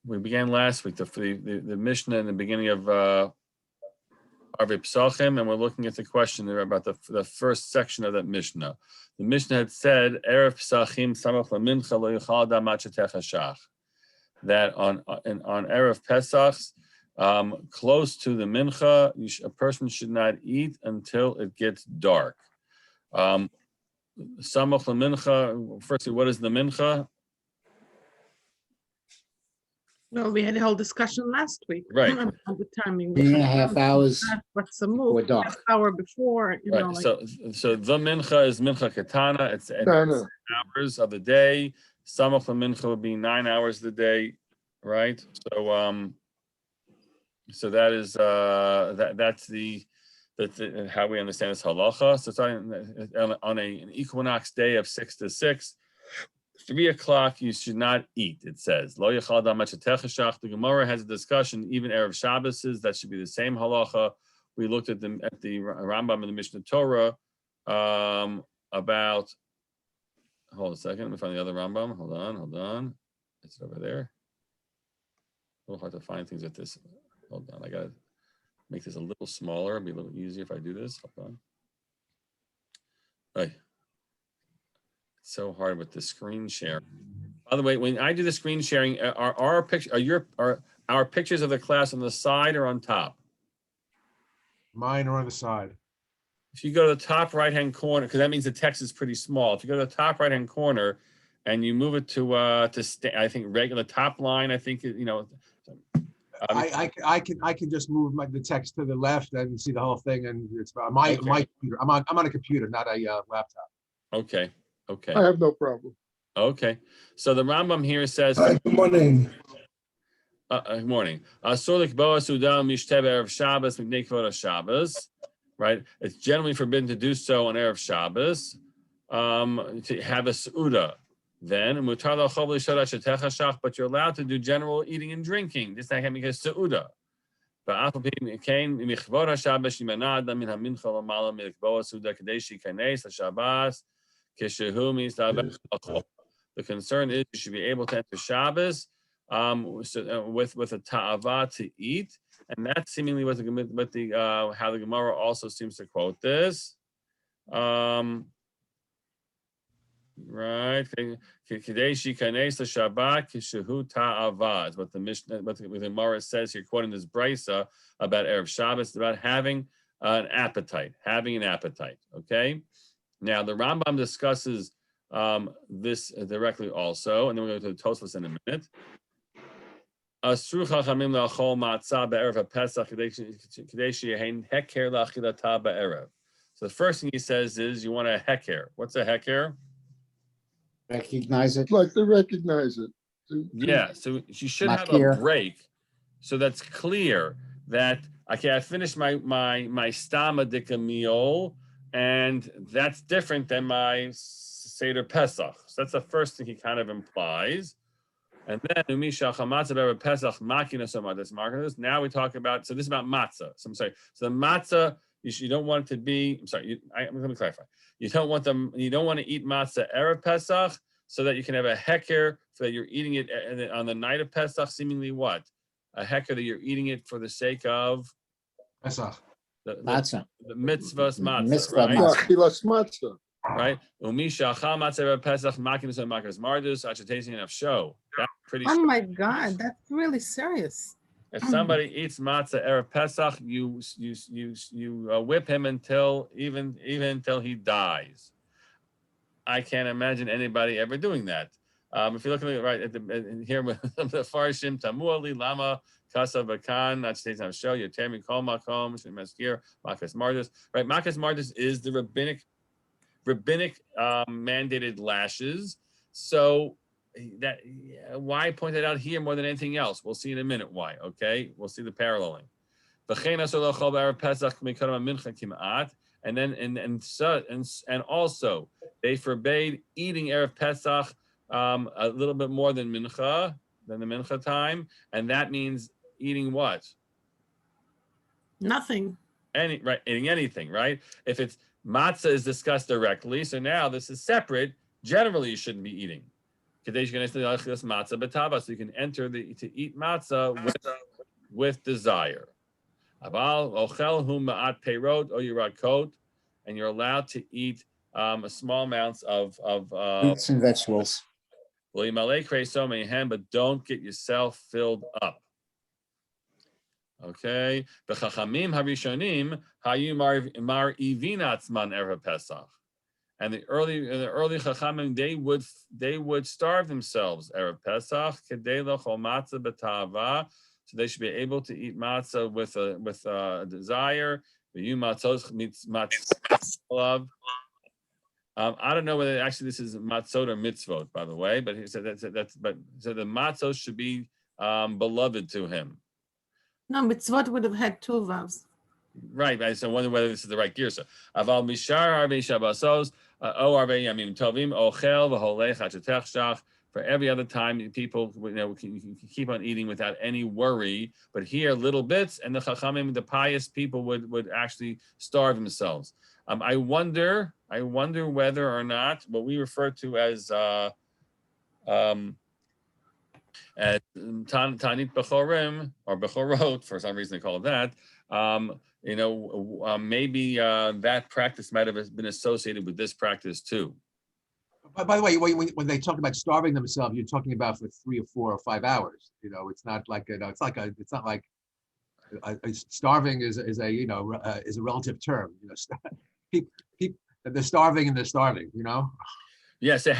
we began last week, the Mishnah in the beginning of Arvei Pesachim, and we're looking at the question there about the first section of that Mishnah. The Mishnah had said, Erev Pesachim samach lamincha lo yichal adam matzah, that on Erev Pesach, close to the Mincha, a person should not eat until it gets dark. Samach lamincha, firstly, what is the Mincha? Well, we had a whole discussion last week. Right. About the timing. 3.5 hours What's the move? before dark. Half hour before, you know. Right. Like, So the Mincha is Mincha Katana. It's 10 hours of the day. Samach lamincha would be 9 hours of the day, right? So that is that's how we understand this halacha. So it's on an equinox day of 6 to 6. 3 o'clock, you should not eat, it says. Lo yachal adam matzah. The Gemara has a discussion, even Erev Shabbos, that should be the same halacha. We looked at the Rambam in the Mishnah Torah about, hold a second, let me find the other Rambam. Hold on. It's over there. A little hard to find things with this. Hold on, I gotta make this a little smaller. It'll be a little easier if I do this. Hold on. Right. So hard with the screen sharing. By the way, when I do the screen sharing, are our pictures of the class on the side or on top? Mine are on the side. If you go to the top right-hand corner, because that means the text is pretty small. If you go to the top right-hand corner and you move it to I think regular top line, I think I can just move the text to the left and see the whole thing, and it's my computer. I'm on a computer, not a laptop. Okay. I have no problem. Okay. So the Rambam here says. Good morning. Good morning. Right. It's generally forbidden to do so on Erev Shabbos. To have a seuda. Then, but you're allowed to do general eating and drinking. This can make a seuda. The concern is you should be able to enter Shabbos with a ta'ava to eat, and that's seemingly what how the Gemara also seems to quote this. Right. Kadeshi kanes the Shabbat kishehu ta'ava is what the Mishnah, what the Gemara says here, quoting this brisa about Erev Shabbos, it's about having an appetite. Okay. Now the Rambam discusses this directly also, and then we're going to go to the Tosfos in a minute. Asru chachamim la'achol matzah be'erev Pesach kadeshi yehein heker la'achilata be'erev. So the first thing he says is you want a heker. What's a heker? Recognize it. Like to recognize it. Yeah, so you should have a break, so that's clear that okay, I finished my stama dika meal, and that's different than my Seder Pesach. So that's the first thing he kind of implies. And then now we talk about, so this is about matzah. So I'm sorry. So the matzah, you don't want it to be, I'm sorry, let me clarify. You don't want to eat matzah Erev Pesach so that you can have a heker so that you're eating it on the night of Pesach, seemingly what? A heker that you're eating it for the sake of Pesach. The Matzah. The mitzvah's matzah, Mitzvah right? Matzah. Right? Umisha matzah Pesach makim so makas mardus achatating enough show. That's pretty. oh my God, that's really serious. If somebody eats matzah Erev Pesach, you whip him until he dies. I can't imagine anybody ever doing that. If you're looking at right at here with the farshim tamuali lama kasa bakan achatating enough show yotermi kol makom shemaskir makas mardus. Right, makas mardus is the rabbinic mandated lashes. So that why point that out here more than anything else? We'll see in a minute why. Okay, we'll see the paralleling. And then and also they forbade eating Erev Pesach a little bit more than the mincha time, and that means eating what? Nothing. Eating anything, right? If it's matzah is discussed directly, so now this is separate. Generally, you shouldn't be eating. Kadesh matzah betava, so you can enter to eat matzah with desire. Aval ochel hu ma'at peirot or yirakot, and you're allowed to eat a small amounts of Fruits and vegetables. but don't get yourself filled up. Okay. B'chachamim harishonim hayu mar'ivin atzman erev Pesach. And the early chachamim, they would starve themselves erev Pesach kedei l'chol matzah b'tava, so they should be able to eat matzah with a desire. V'yu matzos matzah. I don't know whether actually this is matzot or mitzvot, by the way, but he said so the matzos should be beloved to him. No, mitzvot would have had two vowels. Right. So I wonder whether this is the right girsa. Aval mishar arvei shabbasos o arvei yamim tovim ochel v'holech achetech shach. For every other time, people can keep on eating without any worry. But here, little bits, and the chachamim, the pious people, would actually starve themselves. I wonder whether or not what we refer to as Tanit Bechorim or Bechorot, for some reason they call it that. Maybe that practice might have been associated with this practice too. By the way, when they talk about starving themselves, you're talking about for 3 or 4 or 5 hours. It's not like starving is a relative term. People they're starving and they're starving. Yeah. So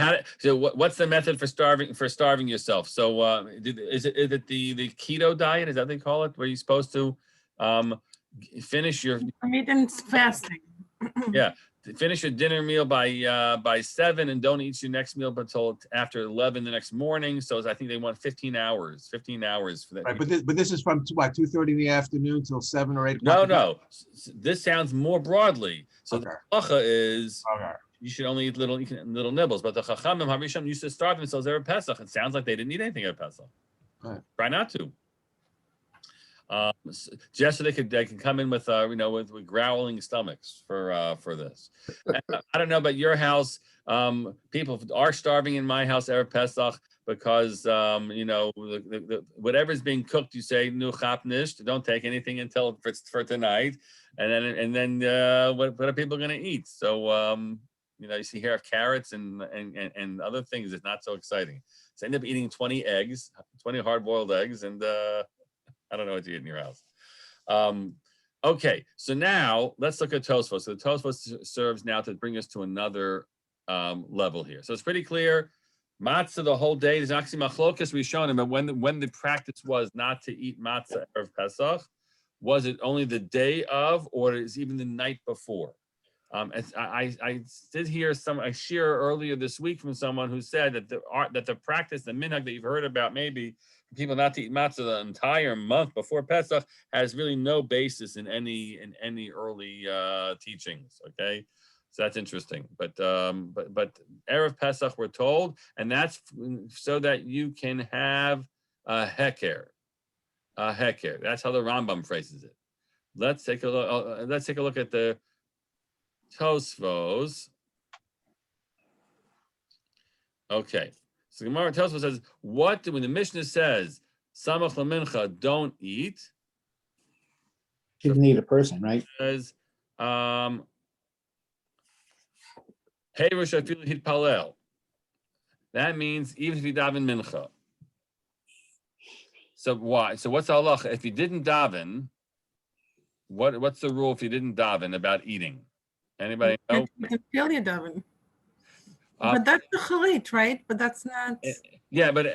what's the method for starving yourself? So is it the keto diet? Is that what they call it? Where you're supposed to finish your Intermittent fasting. Yeah. Finish your dinner meal by 7 and don't eat your next meal until after 11 the next morning. So I think they want 15 hours for that. Right, but this is from 2:30 in the afternoon till 7 or 8 o'clock. No. This sounds more broadly. So Okay. the halacha is you should only eat little nibbles. But the chachamim harishon used to starve themselves every Pesach. It sounds like they didn't eat anything at Pesach. Right. Try not to. Just so they can come in with with growling stomachs for this. I don't know about your house. People are starving in my house Erev Pesach because whatever's being cooked, you say nu chapnisht, don't take anything until for tonight, and then what are people going to eat? So you see here carrots and other things. It's not so exciting. So end up eating 20 hard-boiled eggs, and I don't know what you eat in your house. Okay, so now let's look at Tosfos. So the Tosfos serves now to bring us to another level here. So it's pretty clear. Matzah the whole day is actually machlokas rishonim, but when the practice was not to eat matzah of Pesach, was it only the day of, or is even the night before? I did hear some ashirah earlier this week from someone who said that the practice, the minhag that you've heard about, maybe people not to eat matzah the entire month before Pesach, has really no basis in any early teachings. Okay, so that's interesting. But Erev Pesach, we're told, and that's so that you can have a heker. That's how the Rambam phrases it. Let's take a look at the Tosfos. Okay, so Gemara Tosfos says, when the Mishnah says Samach LaMincha, don't eat, Shouldn't eat a person, right? Says Hey Rosh Afilu Hit Palel. That means even if you daven mincha. So why? So what's the halacha? If you didn't daven, what's the rule if you didn't daven about eating? Anybody know? You can feel your daven. But that's the chalit, right? But that's not. Yeah, but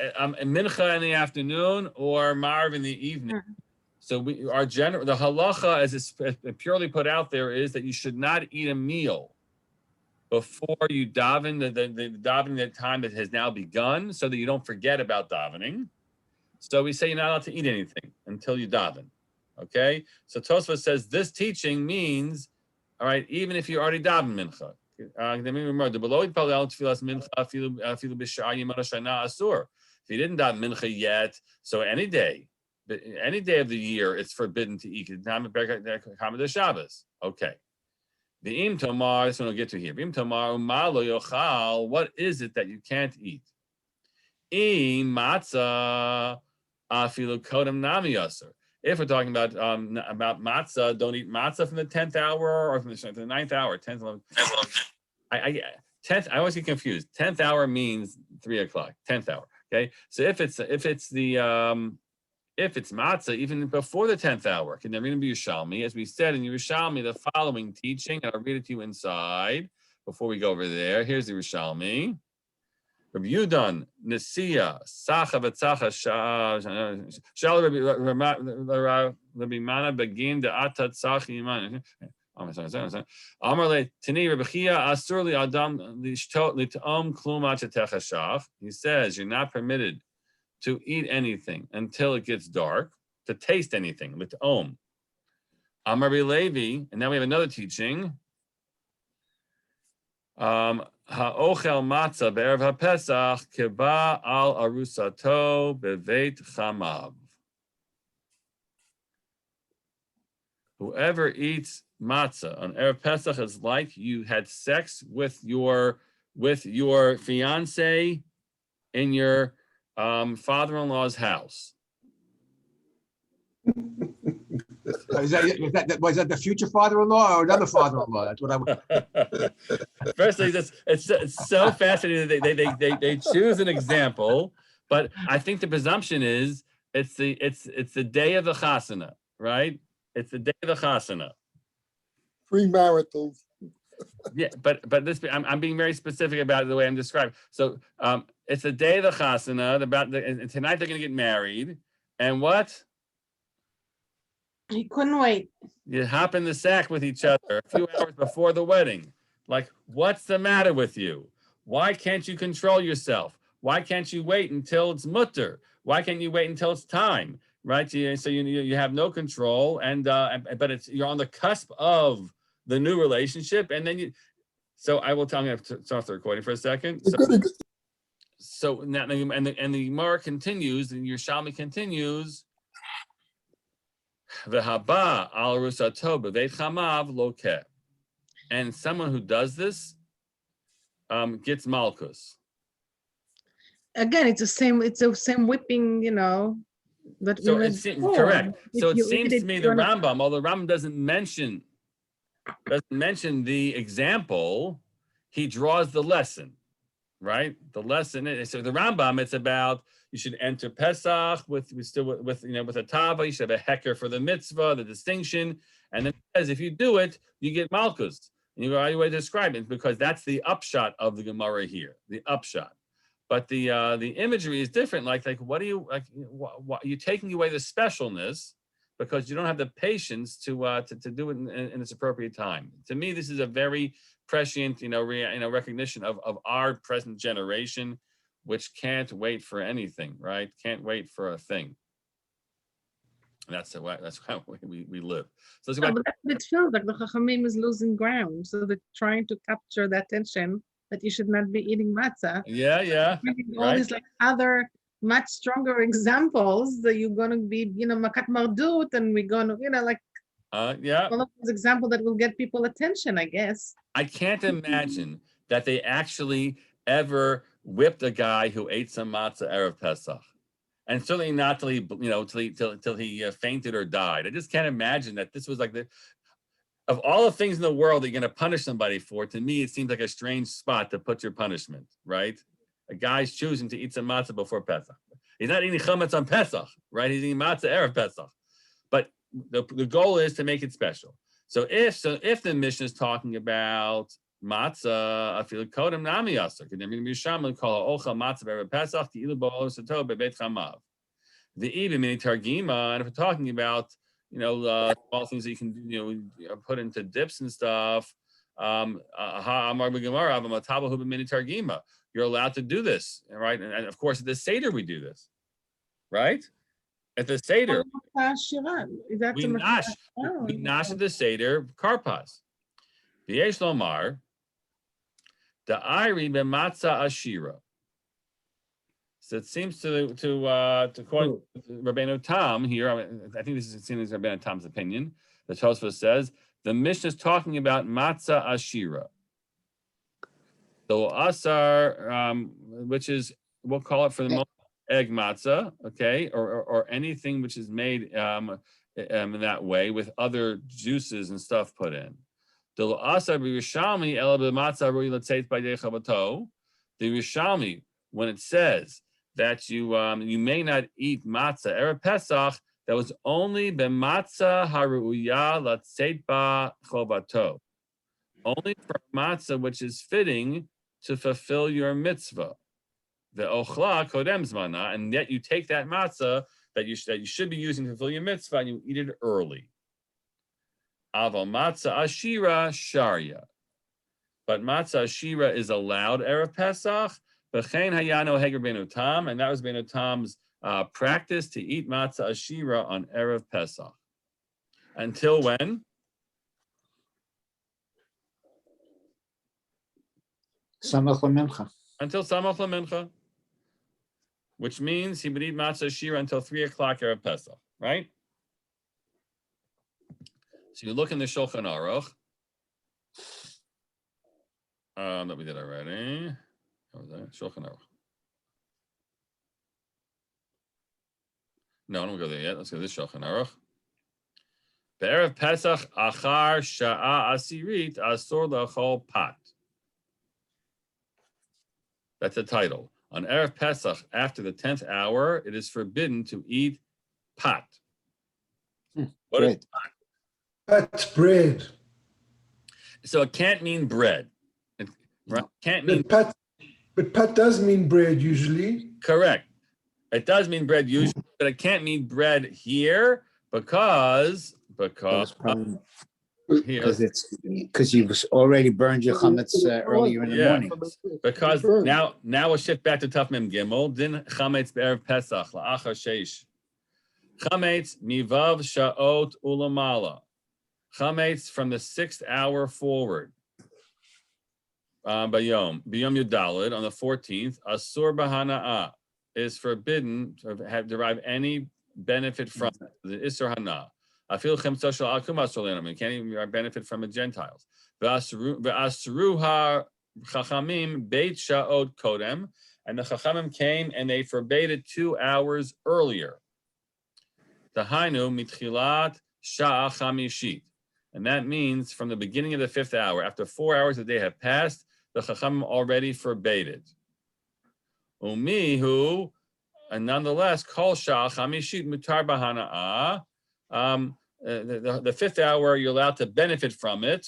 mincha in the afternoon or marv in the evening. Mm-hmm. So the halacha, as it's purely put out there, is that you should not eat a meal before you daven, the davening, the time that has now begun, so that you don't forget about davening. So we say you're not allowed to eat anything until you daven. Okay? So Tosfos says this teaching means, all right, even if you already daven mincha. If you didn't daven mincha yet, so any day of the year, it's forbidden to eat. Shabbos. Okay. The im tomar, this one we'll get to here. Im tomar umalo yochal, what is it that you can't eat? matzah afilu kodem nami aser. If we're talking about matzah, don't eat matzah from the 10th hour or from the 9th hour, 10th, 11th. I always get confused. 10th hour means 3 o'clock. 10th hour. Okay, so if it's matzah, even before the 10th hour, can never even be Yerushalmi, as we said in Yerushalmi, the following teaching, and I'll read it to you inside before we go over there. Here's the Yerushalmi. Rabbi Yudan, Nesiya, Sacha v'Tzacha, Shal Rabbi Mana begin the Atat Sachi Iman. Amar Tani Rabbi Chia Asur li Adam lishtot litom klum achatecha shach. He says you're not permitted to eat anything until it gets dark, to taste anything, litom. Amar Rabbi Levi, and now we have another teaching. Ha'ochel matzah be'erev ha'pesach keba al arusato beveit chamav. Whoever eats matzah on Erev Pesach is like you had sex with your fiance in your father-in-law's house. Was that the future father-in-law or another father-in-law? That's what I would. Firstly, it's so fascinating that they choose an example, but I think the presumption is it's the day of the chasana, right? It's the day of the chasana. Premarital. Yeah, but this I'm being very specific about it the way I'm describing. So it's the day of the chasana. And tonight they're going to get married, and what? He couldn't wait. You hop in the sack with each other a few hours before the wedding. Like, what's the matter with you? Why can't you control yourself? Why can't you wait until it's mutter? Why can't you wait until it's time? Right? So you have no control, but you're on the cusp of the new relationship, and then So I will tell you. I have to turn off the recording for a second. So now, and the Gemara continues, and Yerushalmi continues. V'haba al rusato b'veit chamav lokeh, and someone who does this gets malchus. Again, it's the same whipping, That so it seems correct. So it seems to me the Rambam, although the Rambam doesn't mention the example, he draws the lesson, right? The lesson is, so the Rambam, it's about you should enter Pesach with a tava. You should have a hecker for the mitzvah, the distinction, and then it says if you do it, you get malchus. And you go, how do I describe it? Because that's the upshot of the Gemara here, the upshot. But the imagery is different. Like what do you like? What, you're taking away the specialness because you don't have the patience to do it in its appropriate time. To me, this is a very prescient, recognition of our present generation, which can't wait for anything, right? Can't wait for a thing. And that's how we live. So but it feels like the Chachamim is losing ground. So they're trying to capture that attention that you should not be eating matzah. Yeah. All these other much stronger examples that you're going to be, makat mardut, and we're going to, all of those examples that will get people attention, I guess. I can't imagine that they actually ever whipped a guy who ate some matzah Erev Pesach, and certainly not till he fainted or died. I just can't imagine that this was like of all the things in the world that you're going to punish somebody for. To me, it seems like a strange spot to put your punishment, right? A guy's choosing to eat some matzah before Pesach. He's not eating chametz on Pesach, right? He's eating matzah Erev Pesach. But the goal is to make it special. So if the Mishnah is talking about matzah, I feel kodem nami aser. Kedem Yerushalmi call ochel matzah Erev Pesach ki ilu bo sato bebeit chamav. The even mini targima, and if we're talking about all things that you can put into dips and stuff. You're allowed to do this, right? And of course, at the Seder we do this, right? At the Seder, we nash at the Seder karpas. V'yesh lomar da'iri b'matzah ashirah. So it seems to quote Rabbeinu Tam here. I think this is seen as Rabbeinu Tam's opinion. The Tosfos says the Mishnah is talking about matzah ashirah. So asar, which is we'll call it for the moment egg matzah, okay, or anything which is made in that way with other juices and stuff put in. The Rishalmi, when it says that you may not eat matzah Erev Pesach, that was only b'matzah haruya latzeit ba chovato, only for matzah which is fitting to fulfill your mitzvah. The ochla kodem zmana, and yet you take that matzah that you should be using to fulfill your mitzvah and you eat it early. Aval matzah ashirah sharia, but matzah ashirah is allowed Erev Pesach. B'chein hayano heger benu tam, and that was benu tam's practice to eat matzah ashirah on Erev Pesach. Until when? Samach LaMincha. Until Samach LaMincha, which means he would eat matzah ashirah until 3 o'clock Erev Pesach, right? So you look in the Shulchan Aruch that we did already. What was that? Shulchan Aruch. No, I don't go there yet. Let's go to this Shulchan Aruch. Be'erev Pesach achar sha'a asirit asur lachol pat. That's the title. On Erev Pesach, after the 10th hour, it is forbidden to eat pat. What is pat? That's bread. So it can't mean bread. Right? Can't mean. But pat does mean bread usually. Correct. It does mean bread usually, but it can't mean bread here because you've already burned your chametz earlier in the morning. Because now we'll shift back to Taf Mem Gimel. Din chametz be'erev Pesach la'achar sheish. Chametz mivav sha'ot ulamala. Chametz from the 6th hour forward. Bayom Yudalid on the 14th. Asur bahana'a is forbidden to derive any benefit from it. The Isur hana. I feel chemtza shel akum asur le'anam. You can't even benefit from the Gentiles. Ve'asruha chachamim beit sha'ot kodem, and the chachamim came and they forbade it 2 hours earlier. Tahainu mitchilat sha'a chamishit. And that means from the beginning of the 5th hour, after 4 hours a day have passed, the Chachamim already forbade it. Umihu, and nonetheless, kol shah chamishit mutar bahana'a. The 5th hour, you're allowed to benefit from it,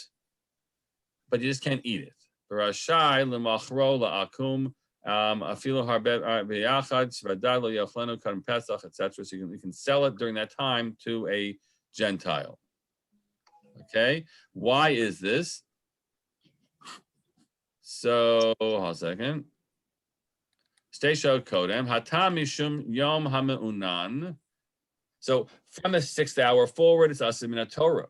but you just can't eat it. Rashai lemachro la'akum afilu harbet b'yachad shvadai lo yachlenu karim pesach, etc. So you can sell it during that time to a Gentile. Okay, why is this? So, hold on a second. Stay showed kodem hatam mishum yom hameunan. So from the 6th hour forward, it's asur min Torah.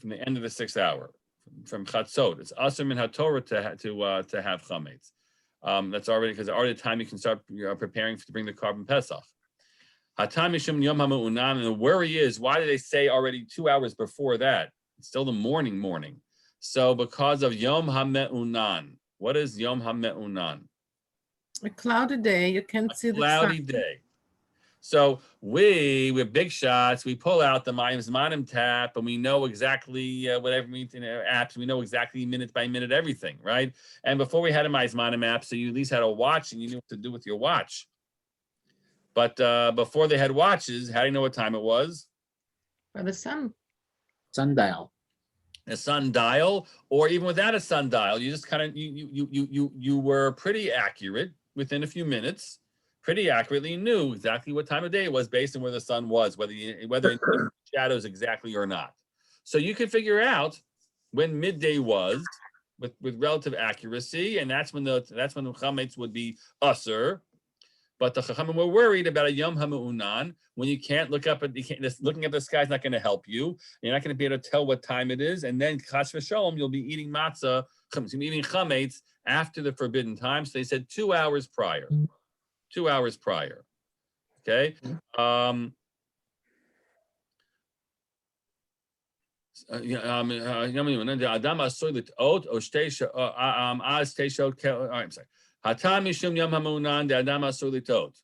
From the end of the 6th hour, from chatzot, it's asur min Torah to have chametz. That's already because already the time you can start preparing to bring the carbon Pesach. Hatam mishum yom hameunan, and the worry is, why did they say already 2 hours before that? It's still the morning. So because of Yom HaMe'unan. What is Yom HaMe'unan? A cloudy day, you can't see the sun. Cloudy day. So we're big shots, we pull out the Zmanim tap, and we know exactly whatever means in our apps, we know exactly minute by minute everything, right? And before we had a Zmanim app, so you at least had a watch and you knew what to do with your watch. But before they had watches, how do you know what time it was? By the sun. Sundial. A sundial, or even without a sundial, you just kind of you were pretty accurate within a few minutes. Pretty accurately knew exactly what time of day it was based on where the sun was, whether in shadows exactly or not. So you could figure out when midday was with relative accuracy, and that's when the chametz would be usur. But the Chachamim were worried about a Yom HaMe'unan when you can't look up looking at the sky is not going to help you. You're not going to be able to tell what time it is, and then Chas v'Shalom, you'll be eating matzah, you'll be eating chametz after the forbidden time. So they said 2 hours prior. 2 hours prior. Okay. I'm sorry. Hatam mishum yom hamunan de'adam asur litot.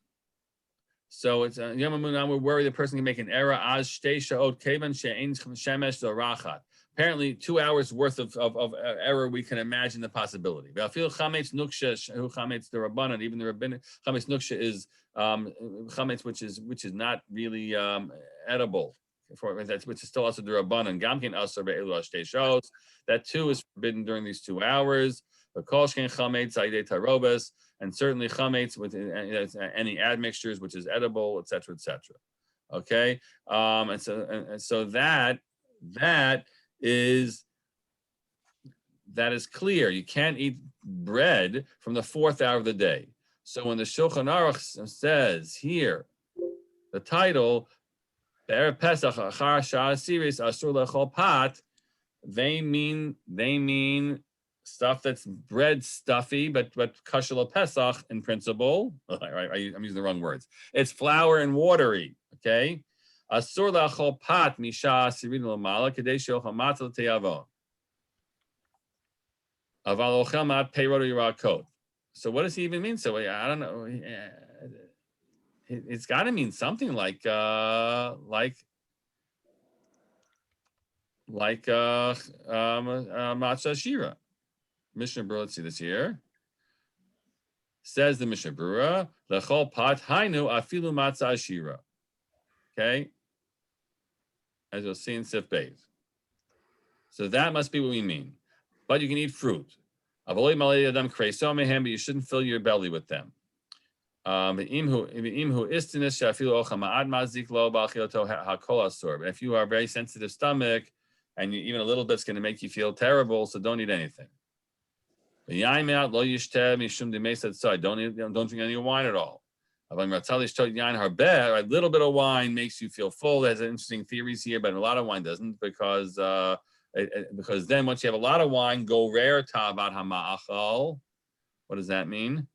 So it's yom hamunan. We're worried the person can make an error. Az shtei shaot kevan she'ein shemesh zorachat. Apparently, 2 hours worth of error. We can imagine the possibility. Even the rabbinic chametz nuksha is chametz, which is not really edible, which is still also the rabbanon. Gamkin asur be'elu ashtei shos. That too is forbidden during these 2 hours. And certainly chametz with any admixtures, which is edible, etc., etc. Okay, and so that is clear. You can't eat bread from the 4th hour of the day. So when the Shulchan Aruch says here, the title, Erev Pesach achar sha'as siris asur lechol pat, they mean stuff that's bread stuffy, but kosher Pesach in principle. I'm using the wrong words. It's flour and watery. Okay. Asur lachol pat misha asirin l'mala kadei she'ochel matzah l'teyavon. Aval ochel mat peirot yirakot. So what does he even mean? So I don't know. It's got to mean something like matzah ashirah. Mishnah Berurah, let's see this here. Says the Mishnah Berurah, lechol pat hainu afilu matzah ashirah. Okay, as you'll see in Sif Beis. So that must be what we mean. But you can eat fruit. But you shouldn't fill your belly with them. But if you are a very sensitive stomach, and even a little bit's going to make you feel terrible, so don't eat anything. Don't drink any wine at all. A little bit of wine makes you feel full. There's interesting theories here, but a lot of wine doesn't, because then once you have a lot of wine, go rare tavat hama'achal. What does that mean?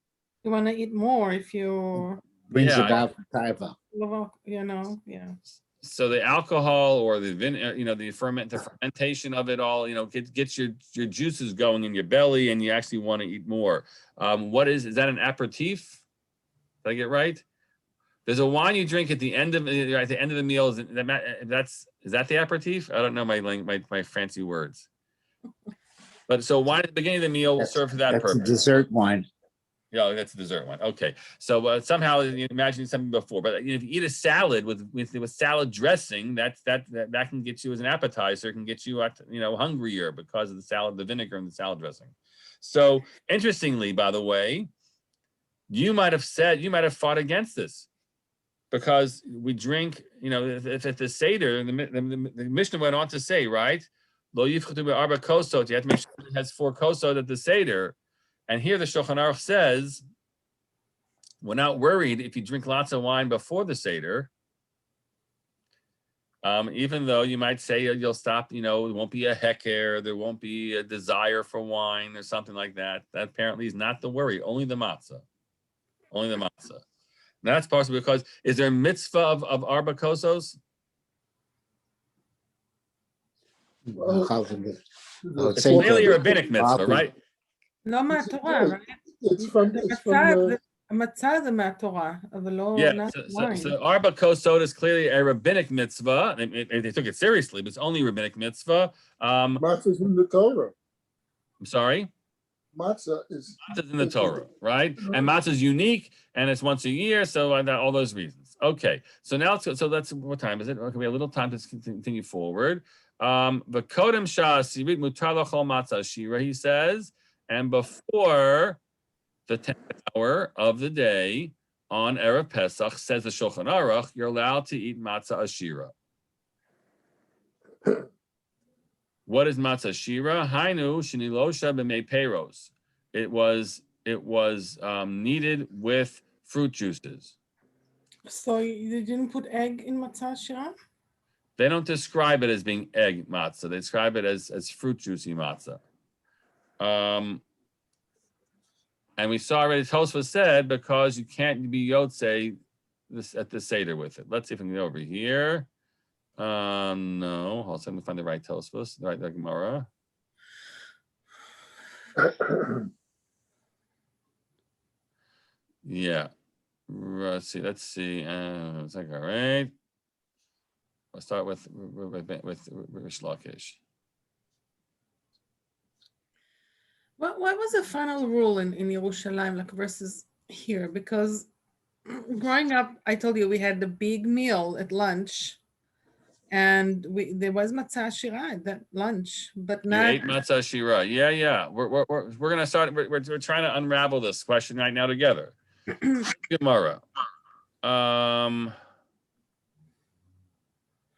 You want to eat more if you Brings about taiva. Yeah. So the alcohol or the the fermentation of it all, gets your juices going in your belly, and you actually want to eat more. Is that an aperitif? Did I get right? There's a wine you drink at the end of the meal. Is that the aperitif? I don't know my fancy words. But so wine at the beginning of the meal served for that purpose. That's a dessert wine. Yeah, that's a dessert one. Okay, so somehow you imagine something before, but if you eat a salad with salad dressing, that can get you as an appetizer, can get you hungrier because of the vinegar and the salad dressing. So interestingly, by the way, you might have fought against this, because we drink, if at the Seder, the Mishnah went on to say, right, lo yifchatu be'arba kosot, you have to make sure it has 4 kosot at the Seder. And here the Shulchan Aruch says, we're not worried if you drink lots of wine before the Seder, even though you might say you'll stop, it won't be a heker, there won't be a desire for wine or something like that. That apparently is not the worry, only the matzah. Only the matzah. Now that's possible because, is there a mitzvah of arba kosos? It's clearly a rabbinic mitzvah, right? לא מהתורה, right? המצה זה מהתורה, אבל לא wine. So arba kosot is clearly a rabbinic mitzvah. They took it seriously, but it's only a rabbinic mitzvah. Matzah's in the Torah. I'm sorry? Matzah's in the Torah, right? And matzah is unique, and it's once a year, so all those reasons. Okay, so now let's what time is it? Okay, we have a little time to continue forward. V'kodem sha'asirit mutar l'chol matzah ashirah, he says, and before the 10th hour of the day on Erev Pesach, says the Shulchan Aruch, you're allowed to eat matzah ashirah. What is matzah ashirah? Hainu shenilosha b'mei peiros. It was kneaded with fruit juices. So you didn't put egg in matzah ashirah? They don't describe it as being egg matzah. They describe it as fruit juicy matzah. And we saw already Tosfos said, because you can't be yotzei this at the Seder with it. Let's see if we can go over here. No, hold on, let me find the right Tosfos, the right Gemara. Yeah. Let's see. It's like, all right. Let's start with Rish Lakish. What was the final rule in Yerushalayim, like versus here? Because growing up, I told you we had the big meal at lunch, and there was matzah ashirah at that lunch, but You not. ate matzah ashirah. Yeah. We're gonna start. We're trying to unravel this question right now together. Gemara. I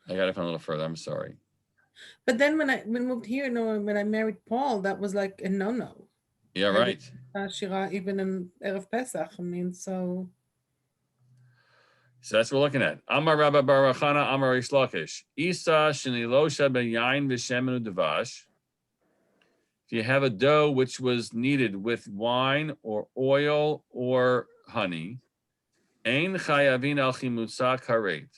got to find a little further. I'm sorry. But then when I moved here, when I married Paul, that was like a no. Yeah, right. Ashirah, even in Erev Pesach. I mean, so that's what we're looking at. Amar Rabba Barachana, Amar Rish Lakish. Isa shenilosha ben yain v'shemenu devash. If you have a dough which was kneaded with wine or oil or honey, ein chayavin al chimutza karet.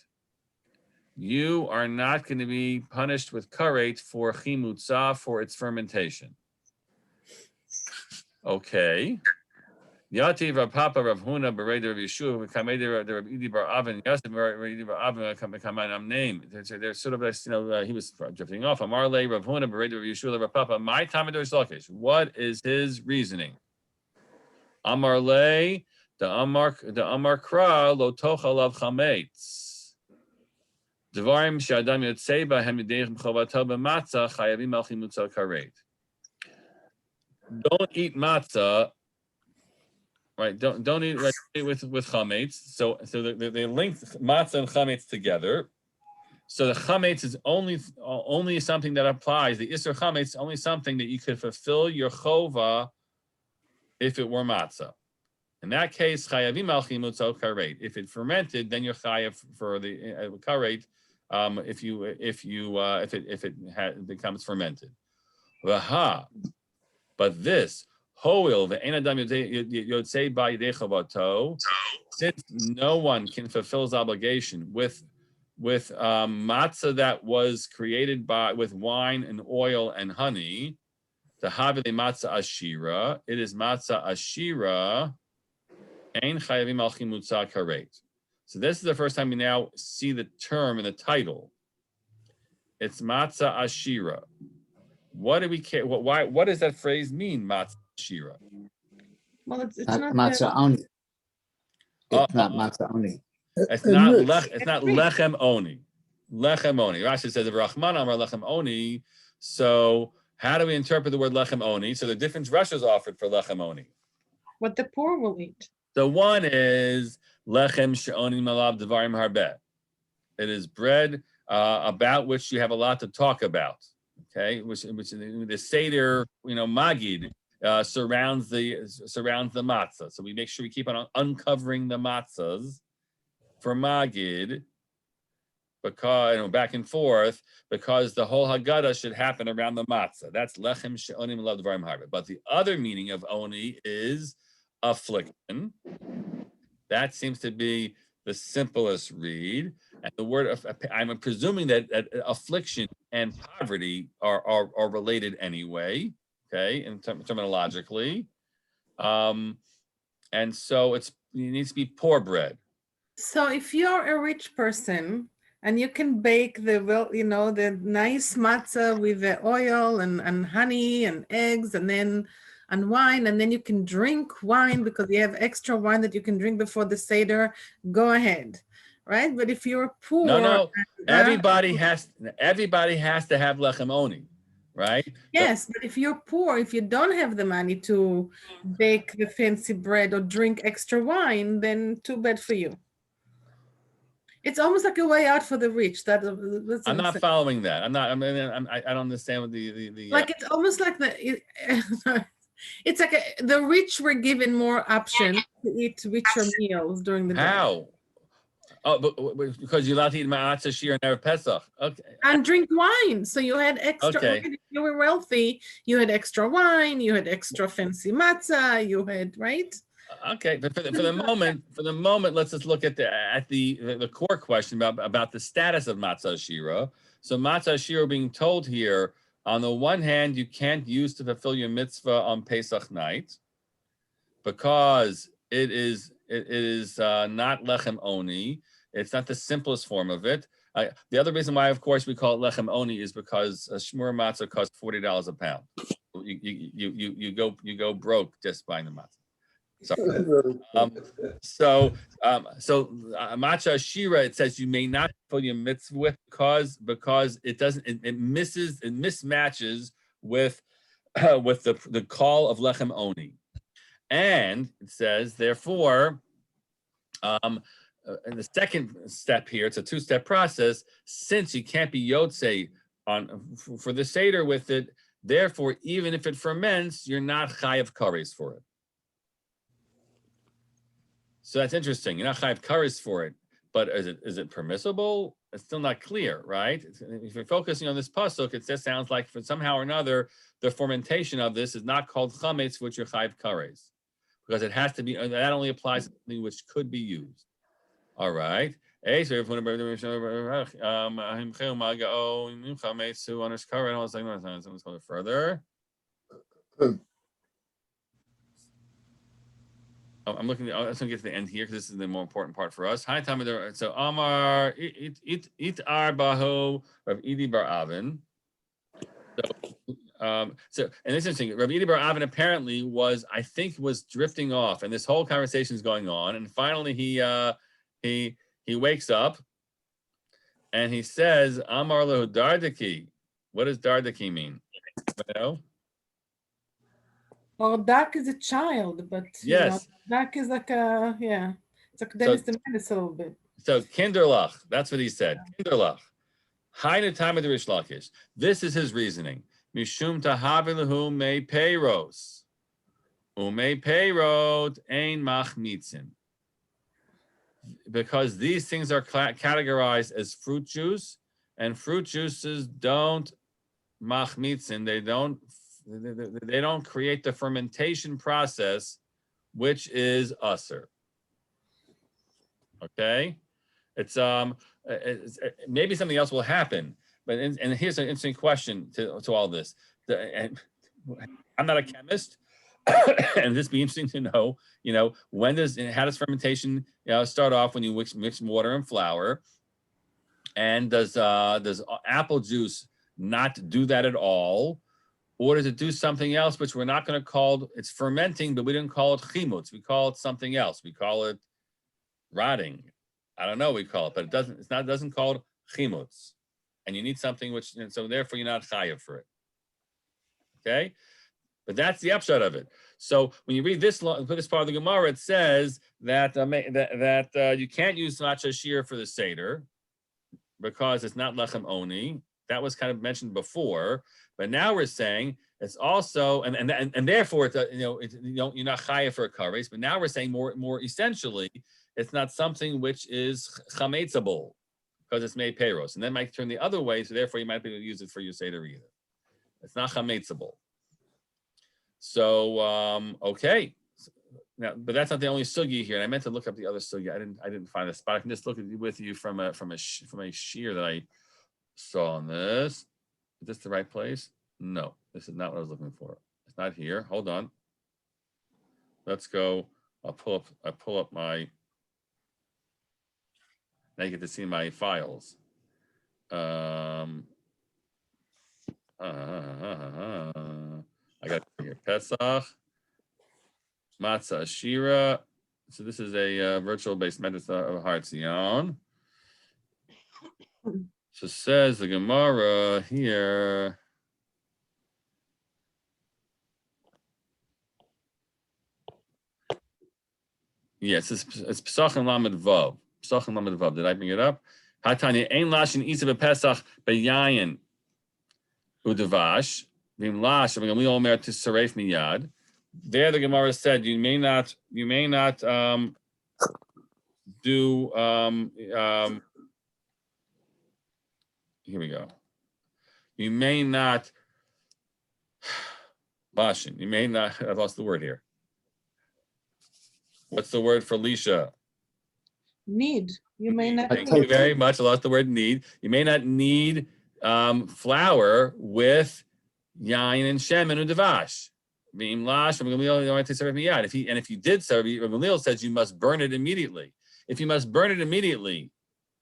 You are not going to be punished with karet for chimutza, for its fermentation. Okay. Yati Rav Papa Rav Huna Berei Rav Yeshua Kamei Rav Idi Bar Avin Yosef Rav Idi Bar Avin Kamanam name. They're sort of this, he was drifting off. Amar Le Rav Huna Berei Rav Yeshua Rav Papa. My Tamid Rish Lakish. What is his reasoning? Amar Le the Amar Kra Lo Tochal of Chametz. Devarim Shadam Yotzei Bahem Yidei Chovato B'Matzah Chayavim Al Chimutza Karet. Don't eat matzah. Right, don't eat with chametz. So they linked matzah and chametz together. So the chametz is only something that applies. The isur chametz is only something that you could fulfill your chova if it were matzah. In that case, chayavim al chimutza karet. If it fermented, then you're chayav for the karet. If it becomes fermented. Vaha, but this. Since no one can fulfill his obligation with matzah that was created with wine and oil and honey, the havile matzah ashirah, it is matzah ashirah, ein chayavim al chimutza karet. So this is the first time we now see the term in the title. It's matzah ashirah. What do we care? What does that phrase mean, matzah ashirah? Well, it's not matzah oni. It's not matzah oni. It's not lechem oni. Lechem oni. Rashi says Rahman Amar lechem oni. So how do we interpret the word lechem oni? So the different drushes offered for lechem oni. What the poor will eat. So one is lechem she'oni malav devarim harbeh. It is bread about which you have a lot to talk about. Okay, which the Seder, Magid surrounds the matzah. So we make sure we keep on uncovering the matzahs for Magid, because back and forth, because the whole Haggadah should happen around the matzah. That's lechem she'onim alav devarim harbeh. But the other meaning of oni is affliction. That seems to be the simplest read. And the word of, I'm presuming that affliction and poverty are related anyway, okay, terminologically. And so it needs to be poor bread. So if you're a rich person and you can bake the nice matzah with the oil and honey and eggs and wine, and then you can drink wine because you have extra wine that you can drink before the Seder, go ahead. Right, but if you're poor, no, everybody has to have lechem oni, right? Yes, but if you're poor, if you don't have the money to bake the fancy bread or drink extra wine, then too bad for you. It's almost like a way out for the rich. That's I'm not following that. I don't understand what the like it's almost like it's like the rich were given more options to eat richer meals during the day. How? Oh, but because you're allowed to eat matzah ashirah and Erev Pesach. Okay. And drink wine. So you had extra. Okay. If you were wealthy, you had extra wine. You had extra fancy matzah. You had right. Okay, but for the moment, let's just look at the core question about the status of matzah ashirah. So matzah ashirah being told here, on the one hand, you can't use to fulfill your mitzvah on Pesach night because it it is not lechem oni. It's not the simplest form of it. The other reason why, of course, we call it lechem oni is because a shmur matzah costs $40 a pound. You go broke just buying the matzah. So matzah ashirah, it says you may not put your mitzvah with because it doesn't, it mismatches with the call of lechem oni, and it says therefore, in the second step here, it's a two-step process. Since you can't be yotze for the seder with it, therefore even if it ferments, you're not chayav kares for it. So that's interesting. You're not chayav kares for it, but is it permissible? It's still not clear, right? If you're focusing on this pasuk, it just sounds like for somehow or another the fermentation of this is not called chametz, which you're chayav kares, because it has to be. That only applies to something which could be used. All right. Further. I'm looking. I'm going to get to the end here because this is the more important part for us. Hi, Tommy. So Amar it arbaho Rav Idi bar Avin. So and it's interesting. Rav Idi bar Avin apparently was drifting off, and this whole conversation is going on, and finally he wakes up, and he says, "Amar lehu dardaki." What does dardaki mean? You know? Well, Dak is a child, but yes, Dak is like it's like Dennis the Menace a little bit. So kinderlach, that's what he said. Kinderlach. Hainu time of the Rish Lakish. This is his reasoning. Mishum tahavilahu me peiros. Ume peirot ein machmitzin. Because these things are categorized as fruit juice, and fruit juices don't machmitzin. They don't create the fermentation process, which is usher. Okay, it's maybe something else will happen, but and here's an interesting question to all this. I'm not a chemist, and this be interesting to know. How does fermentation start off when you mix water and flour, and does apple juice not do that at all? Or does it do something else, which we're not going to call, it's fermenting, but we didn't call it chimutz. We call it something else. We call it rotting. I don't know what we call it, but it doesn't call it chimutz. And you need something which, and so therefore you're not chayav for it. Okay? But that's the upshot of it. So when you read this part of the Gemara, it says that you can't use matzah ashirah for the seder because it's not lechem oni. That was kind of mentioned before. But now we're saying it's also, and therefore, you're not chayav for a kares. But now we're saying more essentially, it's not something which is chametzable because it's made peiros, and then might turn the other way. So therefore, you might be able to use it for your seder either. It's not chametzable. So okay, now, but that's not the only sugi here. And I meant to look up the other sugi. I didn't find a spot. I can just look with you from a shear that I saw on this. Is this the right place? No, this is not what I was looking for. It's not here. Hold on. Let's go. I pull up my. Now you get to see my files. I got here Pesach, matzah ashirah. So this is a virtual based medicine of Har Zion. So says the Gemara here. Yes, it's Pesachim Lamed Vav. Pesachim Lamed Vav. Did I bring it up? Hatanya ein lashin isa b'Pesach beyayin udavash v'im lash v'gamli omer to saref miyad. There the Gemara said you may not do here we go. You may not bashin. You may not. I lost the word here. What's the word for Lisha? Need. You may not. Thank you very much. I lost the word need. You may not need flour with yain and shemen udavash. If you did so, Rabbi Gamliel says you must burn it immediately. If you must burn it immediately,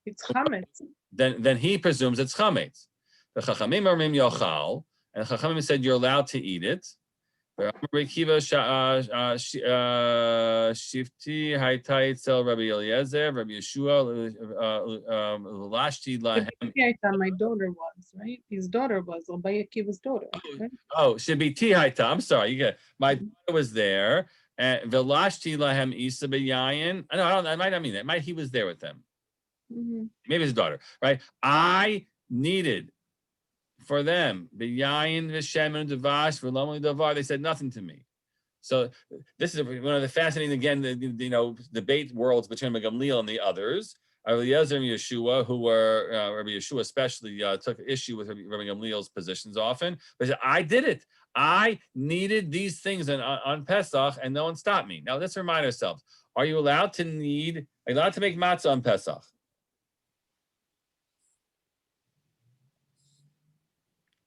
It's chametz. then he presumes it's chametz. The Chachamim Armim Yochal, and the Chachamim said you're allowed to eat it. Shifti Haitai Tzel Rabbi Eliezer, Rabbi Yeshua, Lashti Lahem. My daughter was, right? His daughter was Rabbi Akiva's daughter. Right? Oh, should be Tihaita. I'm sorry. You get my daughter was there. And Velashti Lahem Isa Beyayin. No, I might not mean that. He was there with them. Maybe his daughter, right? I needed for them Beyayin Vishem and Devash Velamli Davar. They said nothing to me. So this is one of the fascinating, again, debate worlds between Rabbi Gamliel and the others. Eliezer and Yeshua, who were Rabbi Yeshua especially took issue with Rabbi Gamliel's positions often. But he said, I did it. I needed these things on Pesach, and no one stopped me. Now let's remind ourselves: are you allowed to make matzah on Pesach?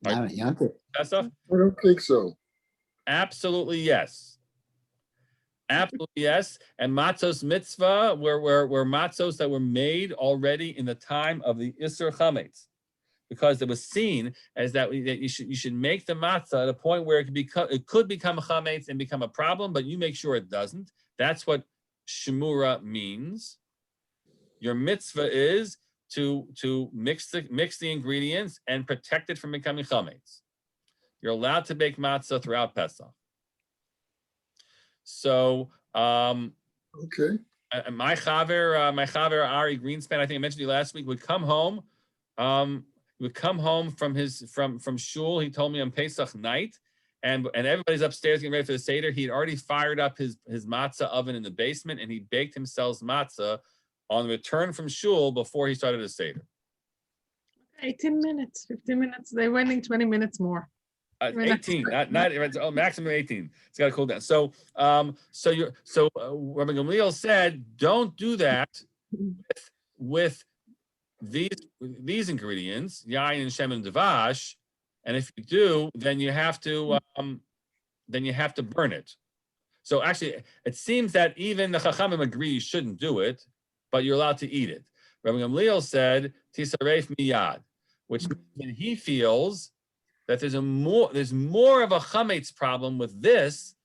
Pesach? I don't think so. Absolutely yes. Absolutely yes. And matzos mitzvah were matzos that were made already in the time of the Isser Chametz, because it was seen as that you should make the matzah at a point where it could become chametz and become a problem, but you make sure it doesn't. That's what shemura means. Your mitzvah is to mix the ingredients and protect it from becoming chametz. You're allowed to bake matzah throughout Pesach. So, okay. My chaver Ari Greenspan, I think I mentioned to you last week, would come home. He would come home from shul. He told me on Pesach night, and everybody's upstairs getting ready for the Seder. He'd already fired up his matzah oven in the basement, and he baked himself matzah on return from shul before he started his Seder. 18 minutes, 15 minutes. They're waiting 20 minutes more. 18, not maximum 18. It's got to cool down. So Rabbi Gamliel said, don't do that with these ingredients, yayin and shem and devash, and if you do, then you have to burn it. So actually, it seems that even the Chachamim agree you shouldn't do it, but you're allowed to eat it. Rabbi Gamliel said tisaref miyad, which means he feels that there's more of a chametz problem with this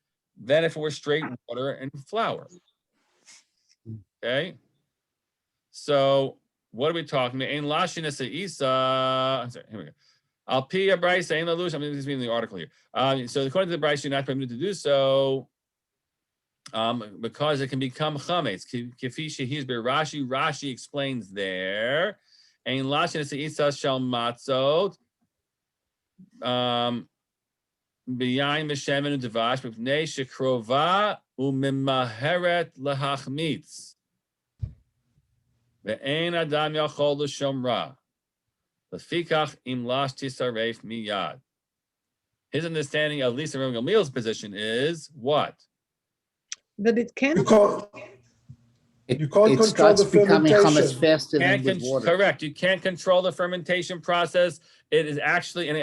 than if it were straight water and flour. Okay, so what are we talking about? Ein lashinas isa. I'm sorry. Here we go. Al pi brayso ein lalush. I'm just reading the article here. So according to the brayso, you're not permitted to do so because it can become chametz. Kifi shehiz Rashi. Rashi explains there. Ein lashinas isa shel matzot. B'yayin b'shemen u'devash b'pnei shekrova u'mimaheret lahachmitz ve'ein adam yachol l'shomra lefikach im lash tisaref miyad. His understanding of Lisa Rabbi Gamliel's position is what? That it can't. You can't control the fermentation. Faster than with water. Correct. You can't control the fermentation process. It is actually, and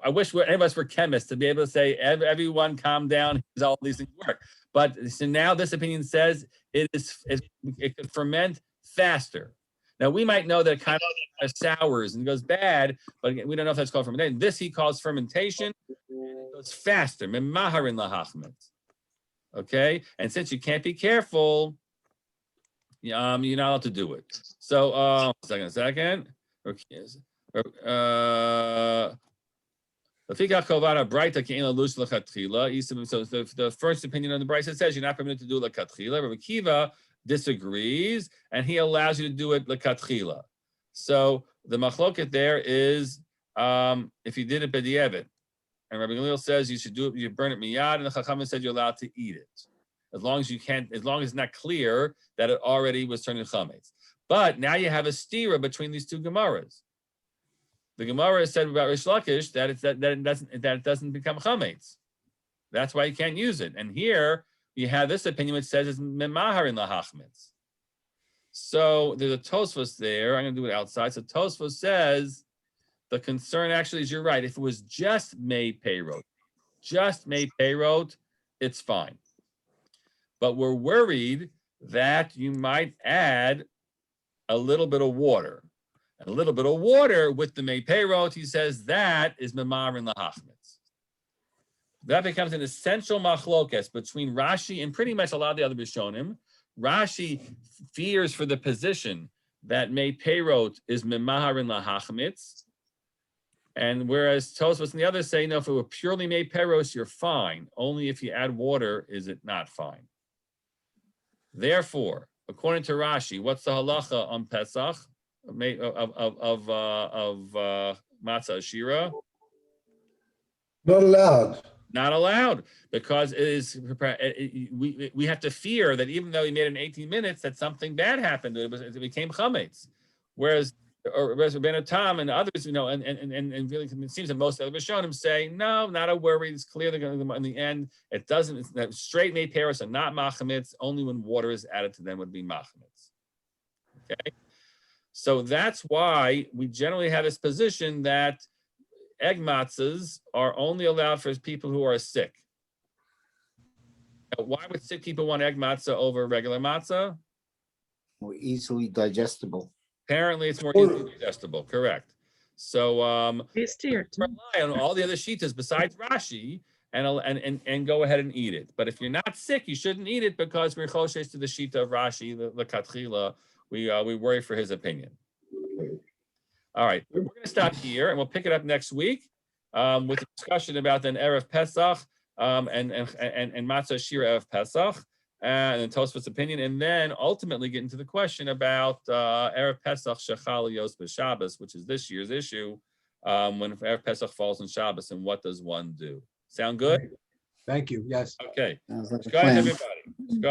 I wish any of us were chemists to be able to say, everyone calm down, all these things work. But so now this opinion says it could ferment faster. Now we might know that it kind of sours and goes bad, but we don't know if that's called fermentation. This he calls fermentation. It goes faster. Memaharin lahachmet. Okay? And since you can't be careful, you're not allowed to do it. So, second. Okay. So the first opinion on the Brisa says you're not permitted to do l'katchila. Rabbi Akiva disagrees, and he allows you to do it l'katchila. So the machloket there is if you did it b'di'evet, and Rabbi Gamliel says you should do it, you burn it miyad, and the Chachamim said you're allowed to eat it. As long as it's not clear that it already was turned into chametz. But now you have a stira between these two Gemaras. The Gemara said about Rish Lakish that it doesn't become chametz. That's why you can't use it. And here you have this opinion which says it's memaharin lahachmetz. So there's a Tosfos there. I'm going to do it outside. So Tosfos says the concern actually is you're right. If it was just mei peirot, just made peirot, it's fine. But we're worried that you might add a little bit of water. And a little bit of water with the mei peirot, he says, that is memarin lahachmitz. That becomes an essential machlokes between Rashi and pretty much a lot of the other Rishonim. Rashi fears for the position that mei peirot is memarin lahachmitz. And whereas Tosfos and the others say, no, if it were purely mei peirot, you're fine. Only if you add water is it not fine. Therefore, according to Rashi, what's the halacha on Pesach of matzah ashirah? Not allowed. Not allowed, because it is we have to fear that even though he made it in 18 minutes, that something bad happened. It became chametz. Whereas Rabbeinu Tam and others, and really it seems that most of the Rishonim say, no, not a worry. It's clear that in the end, it doesn't. It's that straight made peros are not machamitz. Only when water is added to them would be machamitz. Okay, so that's why we generally have this position that egg matzahs are only allowed for people who are sick. Now, why would sick people want egg matzah over regular matzah? More easily digestible. Apparently, it's more easily digestible. Correct. So Tastier too. rely on all the other shitas besides Rashi and go ahead and eat it. But if you're not sick, you shouldn't eat it because we're choshesh to the shita of Rashi, the katchila. We worry for his opinion. All right, we're going to stop here and we'll pick it up next week with a discussion about then Erev Pesach and matzah ashirah Erev Pesach. And then Tosfos' opinion, and then ultimately get into the question about Erev Pesach Shechal Yos B'Shabbos, which is this year's issue, when Erev Pesach falls on Shabbos, and what does one do? Sound good? Thank you. Yes. Okay. Sounds like a Go ahead, plan. everybody. Go ahead.